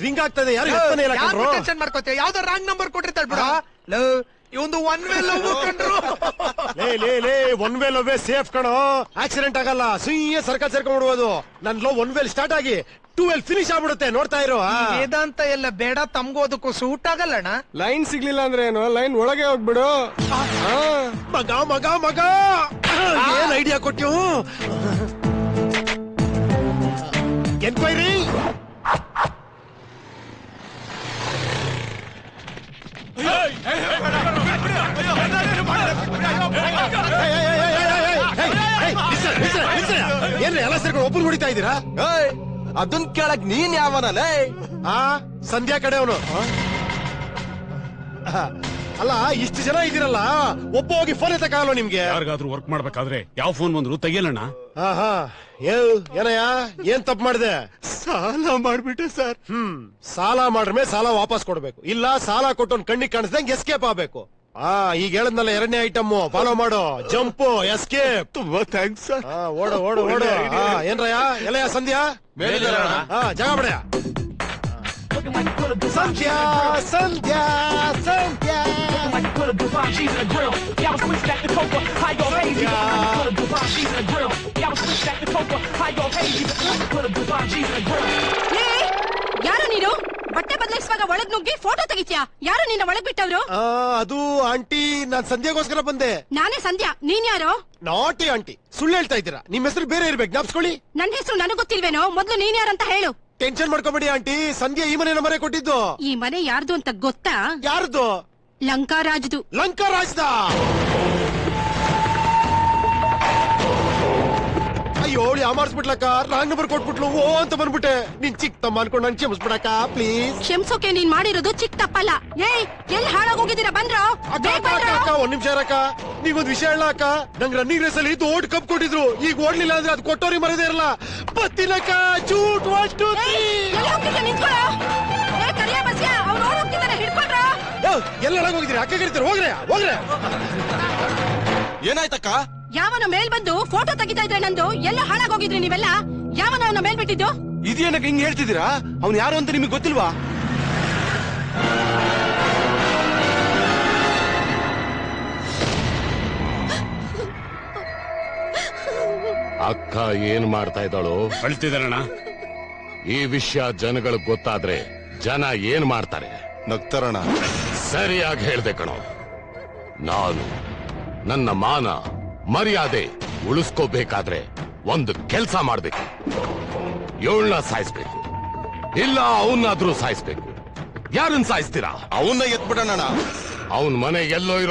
Ring ಆಗ್ತದೆ. ಯಾರು tension ಮಾಡ್ಕೋತೀವಿ. ಯಾವ್ದೋ ರಾಂಗ್ ನಂಬರ್ ಕೊಟ್ಟಿರ್ತಾಳ ಬಿಡ. ಇವಂದು ಒನ್ ವೇ ಲವ್ ಕಂಡ್ರು. ಲೇ ಒನ್ ವೇ ಲವ್ ಸೇಫ್ ಕಣೋ. ಆಕ್ಸಿಡೆಂಟ್ ಆಗಲ್ಲ, ಸುಯ್ಯ ಸರ್ಕಲ್ ಸೇರ್ಕೊಂಡ್ಬಿಡ್ಬೋದು. ನನ್ ಲವ್ ಒನ್ ವೇಲ್ ಸ್ಟಾರ್ಟ್ ಆಗಿ 2 ವೇಲ್ ಫಿನಿಶ್ ಆಗ್ಬಿಡುತ್ತೆ. ನೋಡ್ತಾ ಇರೋ. ವೇದಾಂತ ಎಲ್ಲ ಬೇಡ, ತಮ್ಗೋದಕ್ಕೂ ಸೂಟ್ ಆಗಲ್ಲಣ್ಣ. ಲೈನ್ ಸಿಗ್ಲಿಲ್ಲ ಅಂದ್ರೆ ಏನು, ಲೈನ್ ಒಳಗೆ ಹೋಗ್ಬಿಡು. ಮಗ ಮಗ ಮಗ ಏನ್ ಐಡಿಯಾ ಕೊಟ್ಟಿ. ಎನ್ಕ್ವೈರಿ ಏನ್ರಿ ಎಲ್ಲ ಸೇರ್ಕೊಂಡು ಒಬ್ಬರು ಹೊಡಿತಾ ಇದ್ದೀರಾ? ಅದನ್ ಕೇಳಕ್ ನೀನ್ ಯಾವನಲ್ಲ? ಸಂಧ್ಯಾ ಕಡೆ ಅವನು. ಅಲ್ಲ, ಇಷ್ಟು ಜನ ಇದ್ದೀರಲ್ಲ, ಒಬ್ಬ ಹೋಗಿ ಫೋನ್ ಎತ್ತಕ್ಕಾಗಲ್ಲ ನಿಮ್ಗೆ? ಯಾರಿಗಾದ್ರೂ ವರ್ಕ್ ಮಾಡ್ಬೇಕಾದ್ರೆ ಯಾವ ಫೋನ್ ಬಂದ್ರು ತೆಗಿಯಲ್ಲಣ್ಣ. ಏನಯ್ಯ, ಏನ್ ತಪ್ಪು ಮಾಡಿದೆ? ಸಾಲ ಮಾಡ್ಬಿಟ್ಟೆ ಸರ್. ಸಾಲ ಮಾಡ್ರೆ ಸಾಲ ವಾಪಸ್ ಕೊಡ್ಬೇಕು, ಇಲ್ಲ ಸಾಲ ಕೊಟ್ಟೊಂದ್ ಕಣ್ಣಿಗೆ ಕಾಣಿಸ್ದಂಗೆ ಎಸ್ಕೇಪ್ ಆಗ್ಬೇಕು. ಈಗ ಹೇಳದ್ನಲ್ಲ, 2ನೇ ಐಟಮ್ ಫಾಲೋ ಮಾಡು. Jump, escape. ತುಂಬಾ ಥ್ಯಾಂಕ್ಸ್ ಸರ್. ಓಡು ಓಡು ಓಡು. ಏನ್ರಯ್ಯ ಎಲ್ಲಯ್ಯ? ಸಂಧ್ಯಾ ಜಾಗ ಬಿಡಯ್ಯ. ಸಂಧ್ಯಾ ಸಂಧ್ಯಾ ಸಂಧ್ಯಾ ಯಾರು ನೀನು? ಬಟ್ಟೆ ಬದಲಿಸುವಾಗ ಒಳಗ್ ನುಗ್ಗಿ ಫೋಟೋ ತೆಗಿತ್ಯಾ? ಯಾರು ನಿನ್ನ ಒಳಗ್ ಬಿಟ್ಟವ್ರು? ಅದು ಆಂಟಿ, ನಾನ್ ಸಂಧ್ಯಾಗೋಸ್ಕರ ಬಂದೆ. ನಾನೇ ಸಂಧ್ಯಾ. ನೀನ್ ಯಾರು? ನಾಟಿ ಆಂಟಿ, ಸುಳ್ಳು ಹೇಳ್ತಾ ಇದ್ದೀರಾ. ನಿಮ್ ಹೆಸರು ಬೇರೆ ಇರ್ಬೇಕು, ಜ್ಞಾಪಿಸ್ಕೊಳ್ಳಿ. ನನ್ನ ಹೆಸರು ನನಗ್ ಗೊತ್ತಿಲ್ವೇನೋ? ಮೊದ್ಲು ನೀನ್ ಯಾರಂತ ಹೇಳು. ಟೆನ್ಷನ್ ಮಾಡ್ಕೊಬೇಡಿ ಆಂಟಿ, ಸಂಧ್ಯಾ ಈ ಮನೆ ಮರೆ ಕೊಟ್ಟಿದ್ದು. ಈ ಮನೆ ಯಾರ್ದು ಅಂತ ಗೊತ್ತಾ? ಯಾರ್ದು? ಲಂಕಾರಾಜ್ದು. ಲಂಕಾರಾಜ್ದ? ಅಯ್ಯೋ, ಯಾಮಾರ್ಸ್ಬಿಟ್ಲಕ್ಕ, ರಾಂಗ್ ನಂಬರ್ ಕೊಟ್ಬಿಟ್ಲು. ಓ ಅಂತ ಬಂದ್ಬಿಟ್ಟೆ. ನಿನ್ ಚಿಕ್ಕ ತಮ್ಮ ಅನ್ಕೊಂಡು ನನ್ ಕ್ಷಮಿಸ್ಬಿಡಕ್ಕ ಪ್ಲೀಸ್. ಕ್ಷಮಿಸೋಕೆ ನೀನ್ ಮಾಡಿರೋದು ಚಿಕ್ಕ ತಪ್ಪಲ್ಲ. ಎಲ್ಲಿ ಹಾಳಾಗೋಗಿದ್ದೀರಾ? ಬಂದ್ರೋ? ಒಂದ್ ನಿಮಿಷ ಇರಕ್ಕ, ನೀವೊಂದ್ ವಿಷಯ ಹೇಳ ಅಕ್ಕ. ನಂಗ್ ರನ್ನಿಂಗ್ ರೇಸ್ ಅಲ್ಲಿ ದೊಡ್ಡ ಕಪ್ ಕೊಟ್ಟಿದ್ರು. ಈಗ ಓಡ್ಲಿಲ್ಲ ಅಂದ್ರೆ ಅದು ಕೊಟ್ಟೋರಿ ಮರದೇ ಇರಲ್ಲ. ಬತ್ತಿನಕ್ಕ ಚೂಟ್ ಒಟ್ಟು. ಎಲ್ಲ ಹೋಗಿದ್ರಿ? ಅಕ್ಕ ಕರಿತೀರ, ಹೋಗ್ರೆ ಹೋಗ್ರೆ. ಏನಾಯ್ತಕ್ಕ? ಯಾವನ ಮೇಲ್ ಬಂದು ಫೋಟೋ ತೆಗಿತಾ ಇದ್ರೆ ನಂದು. ಎಲ್ಲ ಹಾಳಾಗೋಗಿದ್ರಿ ನೀವೆಲ್ಲ. ಯಾವನ ಅವನ ಮೇಲ್ ಬಿಟ್ಟಿದ್ದು? ಇದೇನಕ್ಕೆ ಹಿಂಗ್ ಹೇಳ್ತಿದ್ದೀರಾ? ಅವ್ನು ಯಾರು ಅಂತ ನಿಮಗೆ ಗೊತ್ತಿಲ್ವಾ? ಅಕ್ಕ ಏನ್ ಮಾಡ್ತಾ ಇದ್ದಾಳು? ಅಳ್ತಿದಾರಣ್ಣ. ಈ ವಿಷಯ ಜನಗಳಿಗೆ ಗೊತ್ತಾದ್ರೆ ಜನ ಏನ್ ಮಾಡ್ತಾರೆ? ನಗ್ತಾರಣ. ಸರಿಯಾಗಿ ಹೇಳ್ದೆ ಕಣೋ. ನಾನು ನನ್ನ ಮಾನ ಮರ್ಯಾದೆ ಉಳಿಸ್ಕೋಬೇಕಾದ್ರೆ ಒಂದು ಕೆಲ್ಸ ಮಾಡ್ಬೇಕು. ಇವಳನ್ನ ಸಾಯಿಸ್ಬೇಕು, ಇಲ್ಲ ಅವನ್ನಾದ್ರೂ ಸಾಯಿಸ್ಬೇಕು. ಯಾರನ್ನ ಸಾಯಿಸ್ತೀರಾ? ಅವನ್ನ ಎತ್ಬಿಡೋಣ. ಅವನ್ ಮನೆ ಎಲ್ಲೋ ಇರೋ